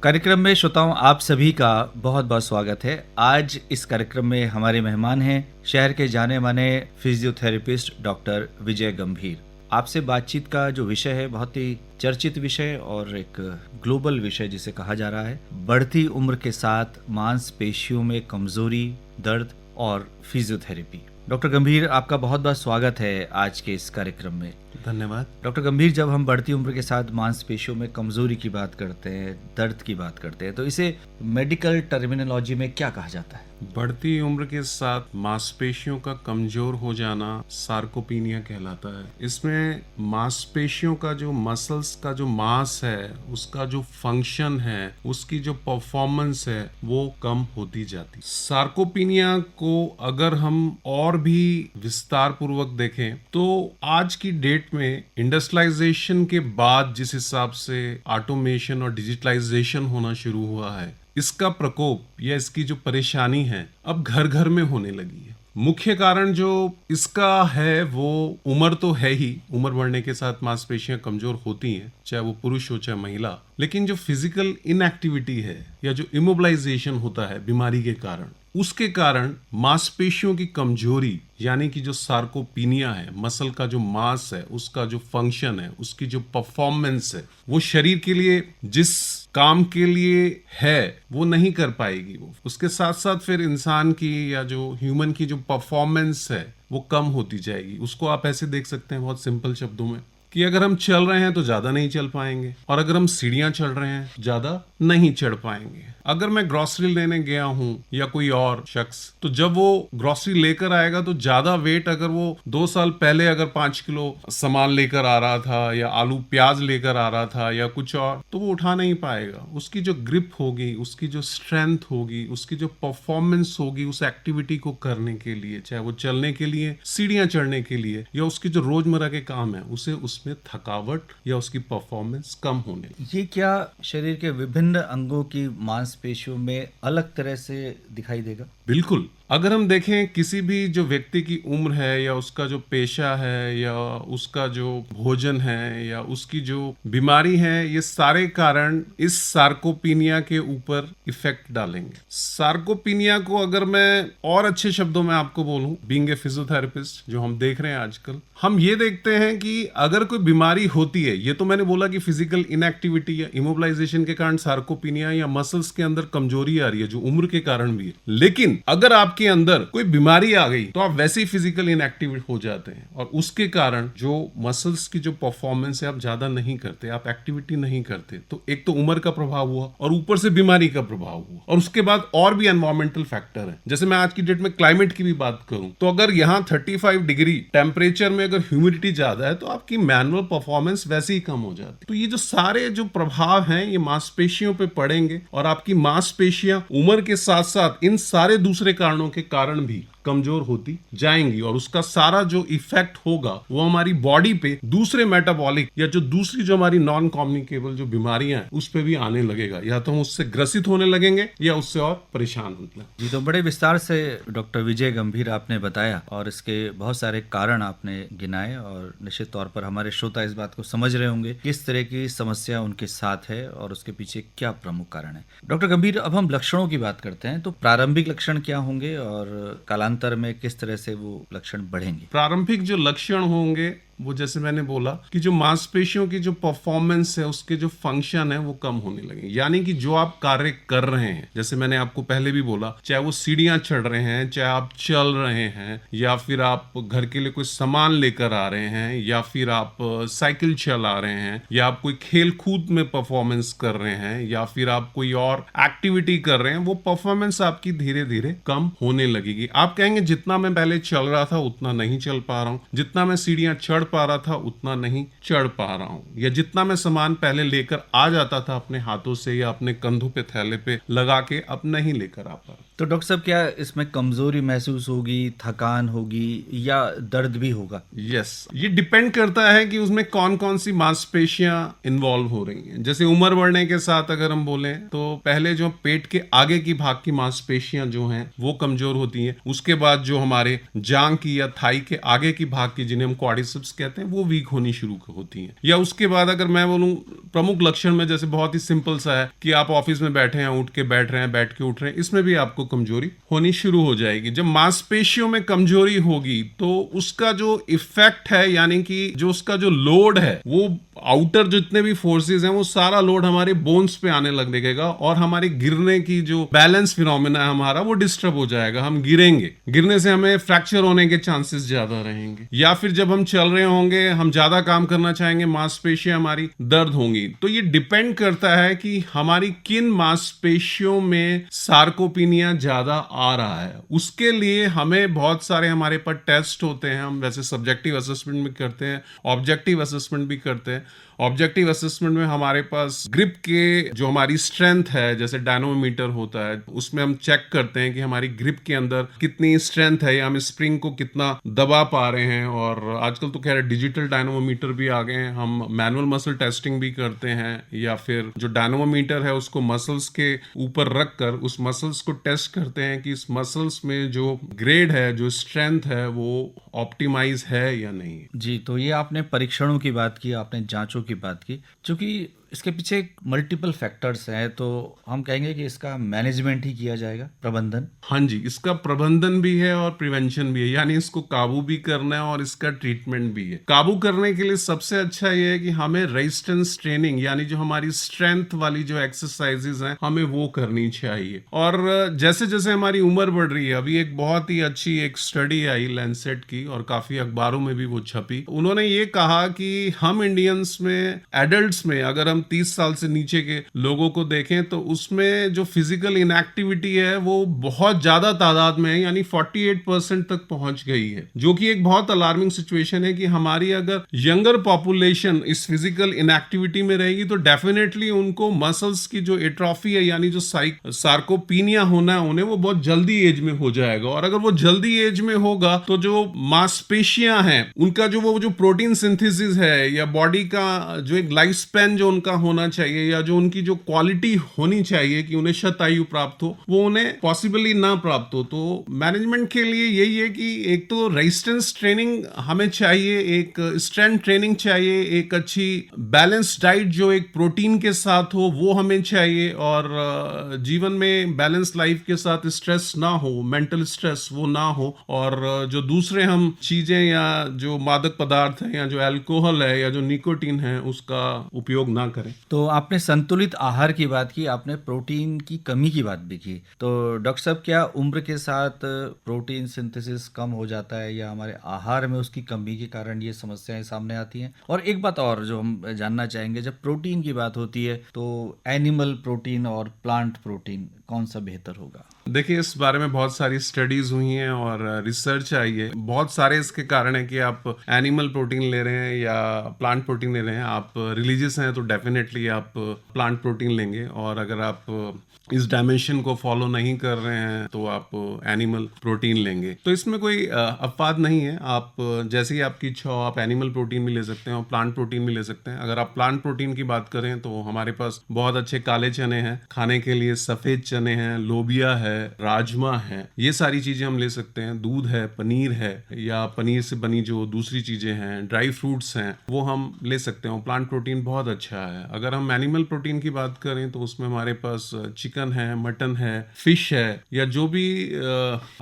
कार्यक्रम में श्रोताओं आप सभी का बहुत बहुत स्वागत है। आज इस कार्यक्रम में हमारे मेहमान हैं शहर के जाने माने फिजियोथेरेपिस्ट डॉक्टर विजय गंभीर। आपसे बातचीत का जो विषय है बहुत ही चर्चित विषय और एक ग्लोबल विषय जिसे कहा जा रहा है, बढ़ती उम्र के साथ मांसपेशियों में कमजोरी, दर्द और फिजियोथेरेपी। डॉक्टर गंभीर, आपका बहुत बहुत स्वागत है आज के इस कार्यक्रम में। धन्यवाद। डॉक्टर गंभीर, जब हम बढ़ती उम्र के साथ मांसपेशियों में कमजोरी की बात करते हैं, दर्द की बात करते हैं, तो इसे मेडिकल टर्मिनोलॉजी में क्या कहा जाता है? बढ़ती उम्र के साथ मांसपेशियों का कमजोर हो जाना सार्कोपीनिया कहलाता है। इसमें मांसपेशियों का जो मसल्स का जो मास है, उसका जो फंक्शन है, उसकी जो परफॉर्मेंस है वो कम होती जाती। सार्कोपीनिया को अगर हम और भी विस्तार पूर्वक देखें तो आज की डेट में इंडस्ट्रियलाइजेशन के बाद जिस हिसाब से ऑटोमेशन और डिजिटलाइजेशन होना शुरू हुआ है, इसका प्रकोप या इसकी जो परेशानी है अब घर घर में होने लगी है। मुख्य कारण जो इसका है वो उम्र तो है ही, उम्र बढ़ने के साथ मांसपेशियां कमजोर होती हैं, चाहे वो पुरुष हो चाहे महिला। लेकिन जो फिजिकल इनएक्टिविटी है या जो इमोबिलाइजेशन होता है बीमारी के कारण, उसके कारण मांसपेशियों की कमजोरी यानी कि जो सार्कोपीनिया है, मसल का जो मास है, उसका जो फंक्शन है, उसकी जो परफॉर्मेंस है, वो शरीर के लिए जिस काम के लिए है वो नहीं कर पाएगी। वो उसके साथ साथ फिर इंसान की या जो ह्यूमन की जो परफॉर्मेंस है वो कम होती जाएगी। उसको आप ऐसे देख सकते हैं बहुत सिंपल शब्दों में कि अगर हम चल रहे हैं तो ज्यादा नहीं चल पाएंगे, और अगर हम सीढ़ियां चढ़ रहे हैं ज्यादा नहीं चढ़ पाएंगे। अगर मैं ग्रोसरी लेने गया हूं या कोई और शख्स, तो जब वो ग्रोसरी लेकर आएगा तो ज्यादा वेट, अगर वो 2 साल पहले अगर 5 किलो सामान लेकर आ रहा था या आलू प्याज लेकर आ रहा था या कुछ और, तो वो उठा नहीं पाएगा। उसकी जो ग्रिप होगी, उसकी जो स्ट्रेंथ होगी, उसकी जो परफॉर्मेंस होगी उस एक्टिविटी को करने के लिए, चाहे वो चलने के लिए, सीढ़ियां चढ़ने के लिए, या उसकी जो रोजमर्रा के काम है, उसे उसमें थकावट या उसकी परफॉर्मेंस कम होने। ये क्या शरीर के विभिन्न अंगों की मांसपेशियों में अलग तरह से दिखाई देगा? बिल्कुल। अगर हम देखें किसी भी जो व्यक्ति की उम्र है या उसका जो पेशा है या उसका जो भोजन है या उसकी जो बीमारी है, ये सारे कारण इस सार्कोपीनिया के ऊपर इफेक्ट डालेंगे। सार्कोपीनिया को अगर मैं और अच्छे शब्दों में आपको बोलूं, बीइंग ए फिजियोथेरेपिस्ट, जो हम देख रहे हैं आजकल, हम ये देखते हैं कि अगर कोई बीमारी होती है, ये तो मैंने बोला कि फिजिकल इनएक्टिविटी या इमोबिलाइजेशन के कारण सार्कोपीनिया या मसल्स के अंदर कमजोरी आ रही है जो उम्र के कारण भी है। लेकिन अगर आपके अंदर कोई बीमारी आ गई तो आप वैसे ही फिजिकल इनएक्टिव हो जाते हैं, और उसके कारण जो मसल्स की जो परफॉर्मेंस है आप ज्यादा नहीं करते, आप एक्टिविटी नहीं करते। तो एक तो उम्र का प्रभाव हुआ और ऊपर से बीमारी का प्रभाव हुआ, और उसके बाद और भी एनवायरमेंटल फैक्टर है। जैसे मैं आज की डेट में क्लाइमेट की भी बात करूं तो अगर यहाँ 35 डिग्री टेम्परेचर में अगर ह्यूमिडिटी ज्यादा है तो आपकी मैनुअल परफॉर्मेंस वैसे ही कम हो जाती है। तो ये जो सारे जो प्रभाव हैं ये मांसपेशियों पे पड़ेंगे, और आपकी मांसपेशियां उम्र के साथ साथ इन सारे दूसरे कारणों के कारण भी कमजोर होती जाएंगी, और उसका सारा जो इफेक्ट होगा वो हमारी बॉडी पे दूसरे मेटाबॉलिक या जो दूसरी जो हमारी नॉन कम्युनिकेबल जो बीमारियां हैं उस पे भी आने लगेगा। या तो हम उससे ग्रसित होने लगेंगे या उससे और परेशान होने लगेंगे। जी, तो बड़े विस्तार से डॉक्टर विजय गंभीर आपने बताया और इसके बहुत सारे कारण आपने गिनाए, और निश्चित तौर पर हमारे श्रोता इस बात को समझ रहे होंगे किस तरह की समस्या उनके साथ है और उसके पीछे क्या प्रमुख कारण है। डॉक्टर गंभीर, अब हम लक्षणों की बात करते हैं, तो प्रारंभिक लक्षण क्या होंगे और कालांतर में किस तरह से वो लक्षण बढ़ेंगे? प्रारंभिक जो लक्षण होंगे वो जैसे मैंने बोला कि जो मांसपेशियों की जो परफॉर्मेंस है, उसके जो फंक्शन है वो कम होने लगे। यानी कि जो आप कार्य कर रहे हैं, जैसे मैंने आपको पहले भी बोला, चाहे वो सीढ़ियां चढ़ रहे हैं, चाहे आप चल रहे हैं, या फिर आप घर के लिए कोई सामान लेकर आ रहे हैं, या फिर आप साइकिल चला रहे हैं, या आप कोई खेल कूद में परफॉर्मेंस कर रहे हैं, या फिर आप कोई और एक्टिविटी कर रहे हैं, वो परफॉर्मेंस आपकी धीरे धीरे कम होने लगेगी। आप कहेंगे जितना मैं पहले चल रहा था उतना नहीं चल पा रहा हूँ, जितना मैं सीढ़ियां चढ़ पा रहा था उतना नहीं चढ़ पा रहा हूं, या जितना मैं सामान पहले लेकर आ जाता था अपने हाथों से या अपने कंधों पे थैले पे लगा के, अब नहीं लेकर आ पा रहा। तो डॉक्टर साहब, क्या इसमें कमजोरी महसूस होगी, थकान होगी या दर्द भी होगा? यस, ये डिपेंड करता है कि उसमें कौन कौन सी मांसपेशियां इन्वॉल्व हो रही हैं। जैसे उम्र बढ़ने के साथ अगर हम बोलें तो पहले जो पेट के आगे की भाग की मांसपेशियां जो हैं वो कमजोर होती हैं। उसके बाद जो हमारे जांग की या थाई के आगे की भाग की, जिन्हें हम क्वाड्रिसेप्स कहते हैं वो वीक होनी शुरू होती हैं। या उसके बाद अगर मैं बोलूं प्रमुख लक्षण में, जैसे बहुत ही सिंपल सा है कि आप ऑफिस में बैठे हैं, उठ के बैठ रहे हैं, बैठ के उठ रहे हैं, इसमें भी आपको कमजोरी होनी शुरू हो जाएगी। जब मांसपेशियों में कमजोरी होगी तो उसका जो इफेक्ट है, यानी कि जो उसका जो लोड है, वो आउटर जितने भी फोर्सेस हैं वो सारा लोड हमारे बोन्स पे आने लगेगा और हमारे गिरने की जो बैलेंस फिनोमेना है हमारा वो डिस्टर्ब हो जाएगा। हम गिरेंगे, गिरने से हमें फ्रैक्चर होने के चांसेस ज्यादा रहेंगे। या फिर जब हम चल रहे होंगे, हम ज्यादा काम करना चाहेंगे, मांसपेशियां हमारी दर्द होंगी। तो ये डिपेंड करता है कि हमारी किन मांसपेशियों में सार्कोपीनिया ज्यादा आ रहा है। उसके लिए हमें बहुत सारे हमारे पास टेस्ट होते हैं। हम वैसे सब्जेक्टिव असेसमेंट भी करते हैं, ऑब्जेक्टिव असेसमेंट भी करते हैं। ऑब्जेक्टिव असेसमेंट में हमारे पास ग्रिप के जो हमारी स्ट्रेंथ है, जैसे डायनोमीटर होता है, उसमें हम चेक करते हैं कि हमारी ग्रिप के अंदर कितनी स्ट्रेंथ है या हम स्प्रिंग को कितना दबा पा रहे हैं। और आजकल तो खैर डिजिटल डायनोमीटर भी आ गए हैं। हम मैनुअल मसल टेस्टिंग भी करते हैं, या फिर जो डायनोमीटर है उसको मसल्स के ऊपर रखकर उस मसल्स को टेस्ट करते हैं कि इस मसल्स में जो ग्रेड है, जो स्ट्रेंथ है, वो ऑप्टिमाइज है या नहीं। जी, तो ये आपने परीक्षणों की बात की, आपने जांचों की बात की, क्योंकि इसके पीछे मल्टीपल फैक्टर्स हैं, तो हम कहेंगे कि इसका मैनेजमेंट ही किया जाएगा, प्रबंधन। हाँ जी, इसका प्रबंधन भी है और प्रिवेंशन भी है, यानी इसको काबू भी करना है और इसका ट्रीटमेंट भी है। काबू करने के लिए सबसे अच्छा ये है कि हमें रेजिस्टेंस ट्रेनिंग, यानी जो हमारी स्ट्रेंथ वाली जो एक्सरसाइजेज हैं, हमें वो करनी चाहिए। और जैसे जैसे हमारी उम्र बढ़ रही है, अभी एक बहुत ही अच्छी एक स्टडी आई लैंसेट की और काफी अखबारों में भी वो छपी। उन्होंने ये कहा कि हम इंडियंस में, एडल्ट्स में, अगर हम 30 साल से नीचे के लोगों को देखें तो उसमें जो फिजिकल इनएक्टिविटी है वो बहुत ज्यादा तादाद में है, यानी 48% तक पहुंच गई है, जो कि एक बहुत अलार्मिंग सिचुएशन है कि हमारी अगर यंगर पॉपुलेशन इस फिजिकल इनएक्टिविटी में रहेगी तो डेफिनेटली उनको मसल्स की जो एट्रोफी है, यानी जो सार्कोपीनिया होना है उन्हें, वो बहुत जल्दी एज में हो जाएगा। और अगर वो जल्दी एज में होगा तो जो मांसपेशियां हैं उनका जो प्रोटीन सिंथेसिस है, या बॉडी का जो एक लाइफ स्पैन जो उनका होना चाहिए, या जो उनकी जो क्वालिटी होनी चाहिए कि उन्हें शतायु प्राप्त हो, वो उन्हें पॉसिबली ना प्राप्त हो। तो मैनेजमेंट के लिए यही है कि एक तो रेजिस्टेंस ट्रेनिंग हमें चाहिए, एक स्ट्रेंथ ट्रेनिंग चाहिए, एक अच्छी बैलेंस डाइट जो एक प्रोटीन के साथ हो वो हमें चाहिए, और जीवन में बैलेंस लाइफ के साथ स्ट्रेस ना हो, मेंटल स्ट्रेस वो ना हो, और जो दूसरे हम चीजें या जो मादक पदार्थ है या जो अल्कोहल है या जो निकोटीन है उसका उपयोग ना करें। तो आपने संतुलित आहार की बात की, आपने प्रोटीन की कमी की बात भी की। तो डॉक्टर साहब, क्या उम्र के साथ प्रोटीन सिंथेसिस कम हो जाता है, या हमारे आहार में उसकी कमी के कारण ये समस्याएं सामने आती हैं? और एक बात और जो हम जानना चाहेंगे, जब प्रोटीन की बात होती है तो एनिमल प्रोटीन और प्लांट प्रोटीन कौन सा बेहतर होगा? देखिए, इस बारे में बहुत सारी स्टडीज हुई हैं और रिसर्च आई है। बहुत सारे इसके कारण है कि आप एनिमल प्रोटीन ले रहे हैं या प्लांट प्रोटीन ले रहे हैं। आप रिलीजियस हैं तो डेफिनेटली आप प्लांट प्रोटीन लेंगे, और अगर आप इस डायमेंशन को फॉलो नहीं कर रहे हैं तो आप एनिमल प्रोटीन लेंगे। तो इसमें कोई अपवाद नहीं है। आप जैसे ही आपकी इच्छा हो, आप एनिमल प्रोटीन भी ले सकते हैं और प्लांट प्रोटीन भी ले सकते हैं। अगर आप प्लांट प्रोटीन की बात करें तो हमारे पास बहुत अच्छे काले चने हैं खाने के लिए, सफेद चने हैं, लोबिया है, राजमा है, ये सारी चीजें हम ले सकते हैं। दूध है, पनीर है, या पनीर से बनी जो दूसरी चीजें हैं, ड्राई फ्रूट्स हैं, वो हम ले सकते हैं। प्लांट प्रोटीन बहुत अच्छा है। अगर हम एनिमल प्रोटीन की बात करें तो उसमें हमारे पास चिकन है, मटन है, फिश है, या जो भी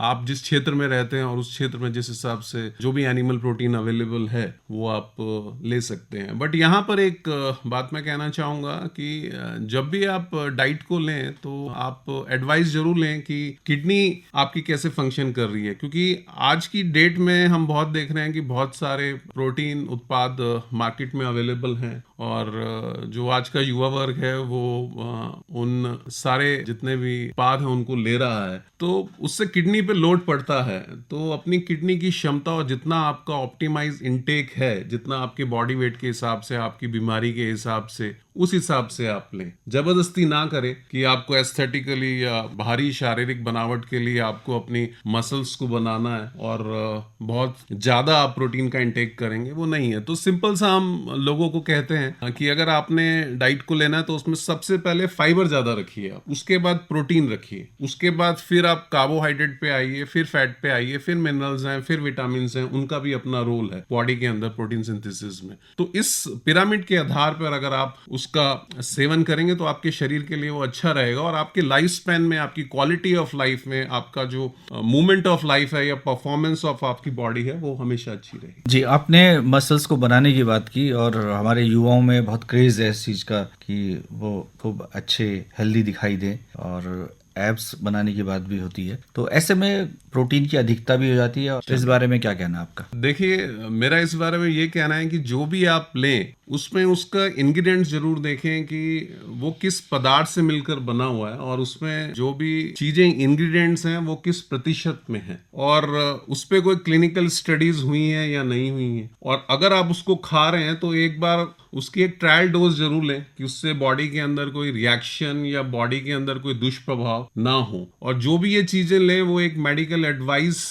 आप जिस क्षेत्र में रहते हैं और उस क्षेत्र में जिस हिसाब से जो भी एनिमल प्रोटीन अवेलेबल है वो आप ले सकते हैं। बट यहाँ पर एक बात मैं कहना चाहूंगा कि जब भी आप डाइट को लें तो आप एडवाइस जरूर लें कि किडनी आपकी कैसे फंक्शन कर रही है, क्योंकि आज की डेट में हम बहुत देख रहे हैं कि बहुत सारे प्रोटीन उत्पाद मार्केट में अवेलेबल हैं, और जो आज का युवा वर्ग है वो उन सारे जितने भी उत्पाद हैं उनको ले रहा है, तो उससे किडनी पे लोड पड़ता है। तो अपनी किडनी की क्षमता और जितना आपका ऑप्टिमाइज इनटेक है, जितना आपके बॉडी वेट के हिसाब से, आपकी बीमारी के हिसाब से, उस हिसाब से आप लें। जबरदस्ती ना करें कि आपको एस्थेटिकली या बाहरी शारीरिक बनावट के लिए आपको अपनी मसल्स को बनाना है और बहुत ज्यादा आप प्रोटीन का इंटेक करेंगे, वो नहीं है। तो सिंपल सा हम लोगों को कहते हैं हैं कि अगर आपने डाइट को लेना है तो उसमें सबसे पहले फाइबर ज्यादा रखिए आप, उसके बाद प्रोटीन रखिए, उसके बाद फिर आप कार्बोहाइड्रेट पे आइए, फिर फैट पे आइए, फिर मिनरल्स हैं, फिर विटामिन हैं, उनका भी अपना रोल है बॉडी के अंदर प्रोटीन सिंथेसिस में। तो इस पिरामिड के आधार पर अगर आप उसका सेवन करेंगे तो आपके शरीर के लिए वो अच्छा रहेगा और आपके लाइफ स्पैन में, आपकी क्वालिटी ऑफ लाइफ में, आपका जो मूवमेंट ऑफ लाइफ है या परफॉर्मेंस ऑफ आपकी बॉडी है वो हमेशा अच्छी रहेगी। जी, आपने मसल्स को बनाने की बात की और हमारे युवाओं में बहुत क्रेज है इस चीज का कि वो खूब अच्छे हेल्दी दिखाई दे और एब्स बनाने की बात भी होती है, तो ऐसे में प्रोटीन की अधिकता भी हो जाती है। और इस बारे में क्या कहना है आपका? देखिए, मेरा इस बारे में ये कहना है कि जो भी आप लें उसमें उसका इंग्रेडिएंट्स जरूर देखें कि वो किस पदार्थ से मिलकर बना हुआ है और उसमें जो भी चीजें इंग्रेडिएंट्स हैं वो किस प्रतिशत में है और उस पे कोई क्लिनिकल स्टडीज हुई हैं या नहीं हुई हैं। और अगर आप उसको खा रहे हैं तो एक बार उसकी एक ट्रायल डोज जरूर लें कि उससे बॉडी के अंदर कोई रिएक्शन या बॉडी के अंदर कोई दुष्प्रभाव ना हो। और जो भी ये चीजें लें वो एक मेडिकल एडवाइस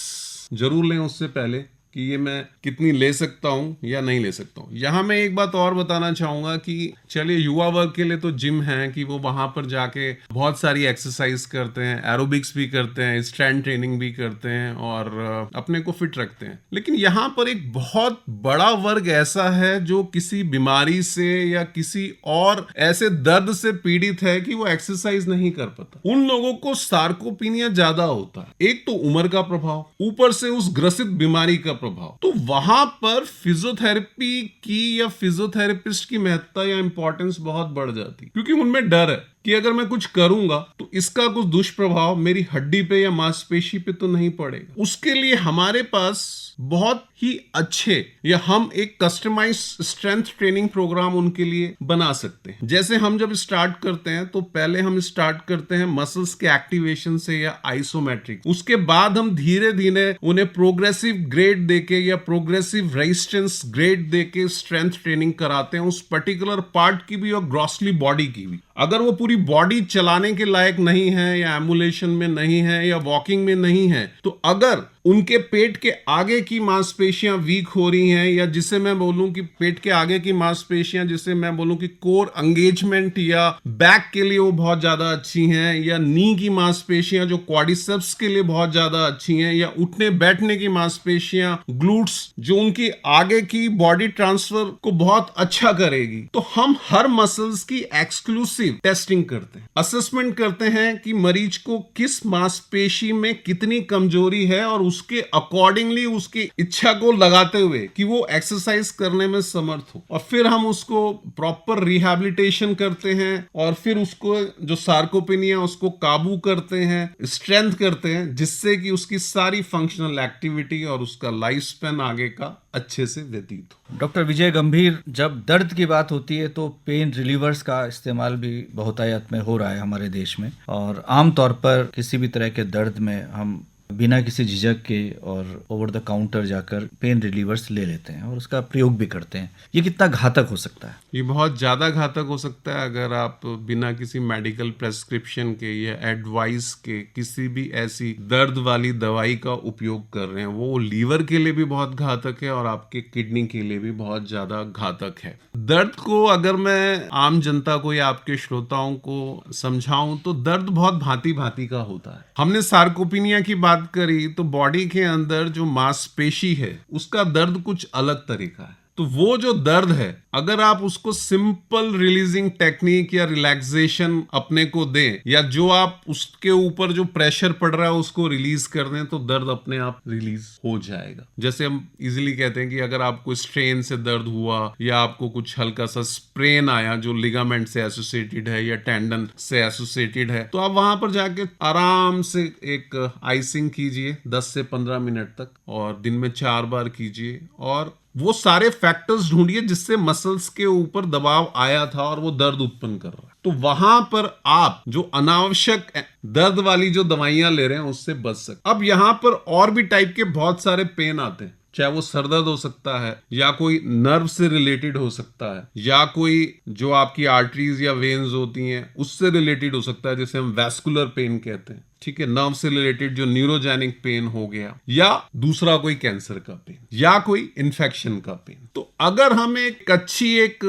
जरूर लें उससे पहले कि ये मैं कितनी ले सकता हूं या नहीं ले सकता हूं। यहां मैं एक बात और बताना चाहूंगा कि चलिए, युवा वर्ग के लिए तो जिम है कि वो वहां पर जाके बहुत सारी एक्सरसाइज करते हैं, एरोबिक्स भी करते हैं, स्ट्रेंथ ट्रेनिंग भी करते हैं और अपने को फिट रखते हैं। लेकिन यहाँ पर एक बहुत बड़ा वर्ग ऐसा है जो किसी बीमारी से या किसी और ऐसे दर्द से पीड़ित है कि वो एक्सरसाइज नहीं कर पाता। उन लोगों को सार्कोपीनिया ज्यादा होता है। एक तो उम्र का प्रभाव, ऊपर से उस ग्रसित बीमारी का प्रभाव। तो वहां पर फिजियोथेरेपी की या फिजियोथेरेपिस्ट की महत्ता या इंपॉर्टेंस बहुत बढ़ जाती, क्योंकि उनमें डर है कि अगर मैं कुछ करूंगा तो इसका कुछ दुष्प्रभाव मेरी हड्डी पे या मांसपेशी पे तो नहीं पड़ेगा। उसके लिए हमारे पास बहुत ही अच्छे या हम एक कस्टमाइज स्ट्रेंथ ट्रेनिंग प्रोग्राम उनके लिए बना सकते हैं। जैसे हम जब स्टार्ट करते हैं तो पहले हम स्टार्ट करते हैं मसल्स के एक्टिवेशन से या आइसोमेट्रिक। उसके बाद हम धीरे धीरे उन्हें प्रोग्रेसिव ग्रेड देके या प्रोग्रेसिव रेजिस्टेंस ग्रेड देके स्ट्रेंथ ट्रेनिंग कराते हैं, उस पर्टिकुलर पार्ट की भी और ग्रॉसली बॉडी की भी। अगर वो पूरी बॉडी चलाने के लायक नहीं है या एमुलेशन में नहीं है या वॉकिंग में नहीं है, तो अगर उनके पेट के आगे की मांसपेशियां वीक हो रही हैं या जिसे मैं बोलूं कि पेट के आगे की मांसपेशियां, जिसे मैं बोलूं कि कोर एंगेजमेंट या बैक के लिए वो बहुत ज्यादा अच्छी हैं, या नी की मांसपेशियां जो क्वाड्रिसेप्स के लिए बहुत ज्यादा अच्छी हैं, या उठने बैठने की मांसपेशियां ग्लूट्स जो उनकी आगे की बॉडी ट्रांसफर को बहुत अच्छा करेगी, तो हम हर मसल्स की एक्सक्लूसिव टेस्टिंग करते हैं, असेसमेंट करते हैं कि मरीज को किस मांसपेशी में कितनी कमजोरी है और उसके अकॉर्डिंगली उसकी इच्छा को लगाते हुए कि वो एक्सरसाइज करने में समर्थ हो, और फिर हम उसको प्रॉपर रिहैबिलिटेशन करते हैं और फिर उसको जो सार्कोपेनिया उसको काबू करते हैं, स्ट्रेंथ करते हैं, जिससे कि उसकी सारी फंक्शनल एक्टिविटी और उसका लाइफ स्पैन आगे का अच्छे से व्यतीत हो। डॉक्टर विजय गंभीर, जब दर्द की बात होती है तो पेन रिलीवर्स का इस्तेमाल भी बहुतायत में हो रहा है हमारे देश में, और आमतौर पर किसी भी तरह के दर्द में हम बिना किसी झिझक के और ओवर द काउंटर जाकर पेन रिलीवर्स ले लेते हैं और उसका प्रयोग भी करते हैं। ये कितना घातक हो सकता है? ये बहुत ज़्यादा घातक हो सकता है अगर आप बिना किसी मेडिकल प्रेस्क्रिप्शन के या एडवाइस के किसी भी ऐसी दर्द वाली दवाई का उपयोग कर रहे हैं। वो लीवर के लिए भी बहुत घातक है और आपके किडनी के लिए भी बहुत ज़्यादा घातक है। दर्द को अगर मैं आम जनता को या आपके श्रोताओं को समझाऊं तो दर्द बहुत भांति भांति का होता है। हमने सार्कोपेनिया की बात करी तो बॉडी के अंदर जो मांसपेशी है उसका दर्द कुछ अलग तरीका है। तो वो जो दर्द है, अगर आप उसको सिंपल रिलीजिंग टेक्निक या रिलैक्सेशन अपने को दें, या जो आप उसके ऊपर जो प्रेशर पड़ रहा है उसको रिलीज कर दें, तो दर्द अपने आप रिलीज हो जाएगा। जैसे हम इजीली कहते हैं कि अगर आपको स्ट्रेन से दर्द हुआ या आपको कुछ हल्का सा स्प्रेन आया जो लिगामेंट से एसोसिएटेड है या टेंडन से एसोसिएटेड है, तो आप वहां पर जाके आराम से एक आइसिंग कीजिए 10 से 15 मिनट तक, और दिन में 4 बार कीजिए, और वो सारे फैक्टर्स ढूंढिए जिससे मसल्स के ऊपर दबाव आया था और वो दर्द उत्पन्न कर रहा है। तो वहां पर आप जो अनावश्यक दर्द वाली जो दवाइयां ले रहे हैं उससे बच सकते। अब यहां पर और भी टाइप के बहुत सारे पेन आते हैं, चाहे वो सरदर्द हो सकता है, या कोई नर्व से रिलेटेड हो सकता है, या कोई जो आपकी आर्टरीज या वेन्स होती हैं उससे रिलेटेड हो सकता है, जिसे हम वैस्कुलर पेन कहते हैं। ठीक है, नर्व से रिलेटेड जो न्यूरोजेनिक पेन हो गया, या दूसरा कोई कैंसर का पेन, या कोई इन्फेक्शन का पेन। तो अगर हम एक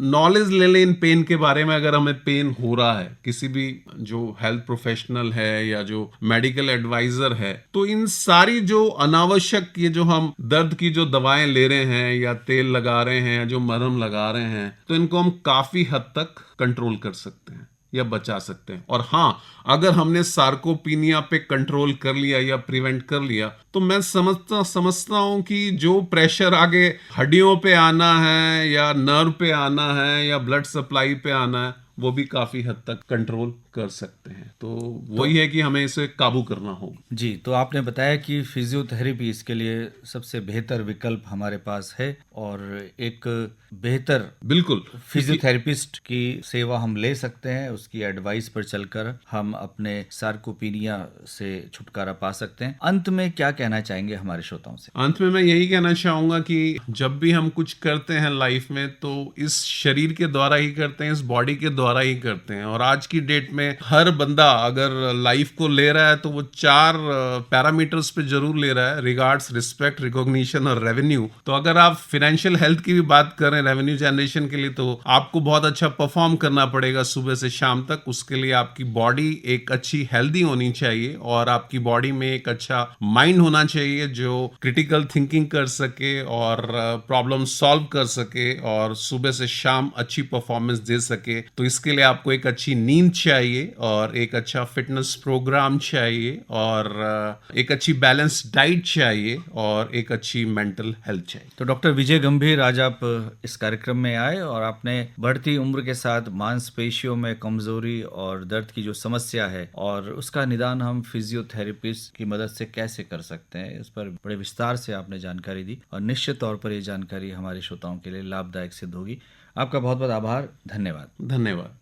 नॉलेज ले लें इन पेन के बारे में, अगर हमें पेन हो रहा है, किसी भी जो हेल्थ प्रोफेशनल है या जो मेडिकल एडवाइजर है, तो इन सारी जो अनावश्यक ये जो हम दर्द की जो दवाएं ले रहे हैं या तेल लगा रहे हैं या जो मरहम लगा रहे हैं, तो इनको हम काफी हद तक कंट्रोल कर सकते हैं या बचा सकते हैं। और हाँ, अगर हमने सार्कोपीनिया पे कंट्रोल कर लिया या प्रिवेंट कर लिया, तो मैं समझता हूं कि जो प्रेशर आगे हड्डियों पे आना है या नर्व पे आना है या ब्लड सप्लाई पे आना है, वो भी काफी हद तक कंट्रोल कर सकते हैं। तो वही है कि हमें इसे काबू करना होगा। जी, तो आपने बताया कि फिजियोथेरेपी इसके लिए सबसे बेहतर विकल्प हमारे पास है और एक बेहतर बिल्कुल फिजियोथेरेपिस्ट की सेवा हम ले सकते हैं, उसकी एडवाइस पर चलकर हम अपने सार्कोपीनिया से छुटकारा पा सकते हैं। अंत में क्या कहना चाहेंगे हमारे श्रोताओं से? अंत में मैं यही कहना चाहूंगा कि जब भी हम कुछ करते हैं लाइफ में, तो इस शरीर के द्वारा ही करते हैं, इस बॉडी के द्वारा ही करते हैं। और आज की डेट में हर बंदा अगर लाइफ को ले रहा है तो वो 4 पैरामीटर्स पे जरूर ले रहा है: रिगार्ड्स, रिस्पेक्ट, रिकॉग्निशन और रेवेन्यू। तो अगर आप फाइनेंशियल हेल्थ की भी बात करें रेवेन्यू जनरेशन के लिए, तो आपको बहुत अच्छा परफॉर्म करना पड़ेगा सुबह से शाम तक। उसके लिए आपकी बॉडी एक अच्छी हेल्दी होनी चाहिए और आपकी बॉडी में एक अच्छा माइंड होना चाहिए जो क्रिटिकल थिंकिंग कर सके और प्रॉब्लम सॉल्व कर सके और सुबह से शाम अच्छी परफॉर्मेंस दे सके। तो इसके लिए आपको एक अच्छी नींद चाहिए और एक अच्छा फिटनेस प्रोग्राम चाहिए और एक अच्छी बैलेंस डाइट चाहिए और एक अच्छी मेंटल हेल्थ चाहिए। तो डॉक्टर विजय गंभीर, आज आप इस कार्यक्रम में आए और आपने बढ़ती उम्र के साथ मांसपेशियों में कमजोरी और दर्द की जो समस्या है और उसका निदान हम फिजियोथेरेपिस्ट की मदद से कैसे कर सकते हैं, इस पर बड़े विस्तार से आपने जानकारी दी और निश्चित तौर पर ये जानकारी हमारे श्रोताओं के लिए लाभदायक सिद्ध होगी। आपका बहुत बहुत आभार। धन्यवाद। धन्यवाद।